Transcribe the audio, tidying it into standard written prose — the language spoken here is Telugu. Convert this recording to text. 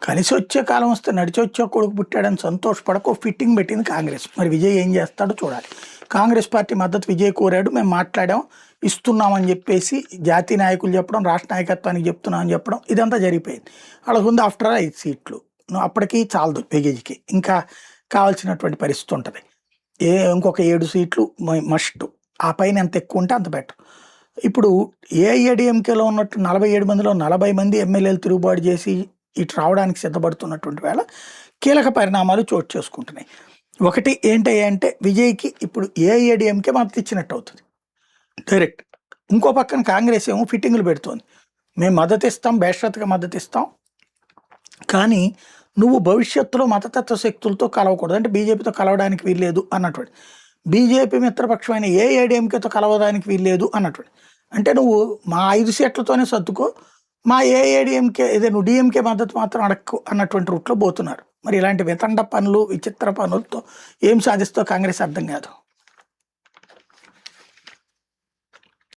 కలిసి వచ్చే కాలం వస్తే నడిచి వచ్చే కొడుకు పుట్టాడని సంతోషపడకు ఫిట్టింగ్ పెట్టింది కాంగ్రెస్. మరి విజయ్ ఏం చేస్తాడో చూడాలి. కాంగ్రెస్ పార్టీ మద్దతు విజయ్ కోరాడు, మేము మాట్లాడాం, ఇస్తున్నామని చెప్పేసి జాతీయ నాయకులు చెప్పడం, రాష్ట్ర నాయకత్వానికి చెప్తున్నామని చెప్పడం, ఇదంతా జరిగిపోయింది. వాళ్ళకు ఉంది ఆఫ్టర్ ఆల్ 5 సీట్లు. అప్పటికి చాలదు విజయ్కి, ఇంకా కావాల్సినటువంటి పరిస్థితి ఉంటుంది. ఇంకొక 7 సీట్లు మస్ట్. ఆ పైన ఎంత ఎక్కువ ఉంటే అంత బెటర్. ఇప్పుడు ఏఐఏడిఎంకేలో ఉన్నట్టు 47 మందిలో 40 మంది ఎమ్మెల్యేలు తిరుగుబాటు చేసి ఇటు రావడానికి సిద్ధపడుతున్నటువంటి వేళ కీలక పరిణామాలు చోటు చేసుకుంటున్నాయి. ఒకటి ఏంటంటే విజయ్కి ఇప్పుడు ఏఐఏడిఎంకే మద్దతు ఇచ్చినట్టు అవుతుంది డైరెక్ట్. ఇంకో పక్కన కాంగ్రెస్ ఏమో ఫిట్టింగ్లు పెడుతోంది, మేము మద్దతు ఇస్తాం, బేషరతుగా మద్దతు ఇస్తాం, కానీ నువ్వు భవిష్యత్తులో మతతత్వ శక్తులతో కలవకూడదు, అంటే బీజేపీతో కలవడానికి వీల్లేదు అన్నటువంటి, బీజేపీ మిత్రపక్షమైన ఏఐఏడిఎంకేతో కలవడానికి వీల్లేదు అన్నటువంటి, అంటే నువ్వు మా 5 సీట్లతోనే సర్దుకో, మా ఏఐఏడిఎంకే ఇదే నువ్వు డిఎంకే మద్దతు మాత్రం అడక్కు అన్నటువంటి రూట్లో పోతున్నారు. మరి ఇలాంటి వితండ పనులు, విచిత్ర పనులతో ఏం సాధిస్తో కాంగ్రెస్ అర్థం కాదు.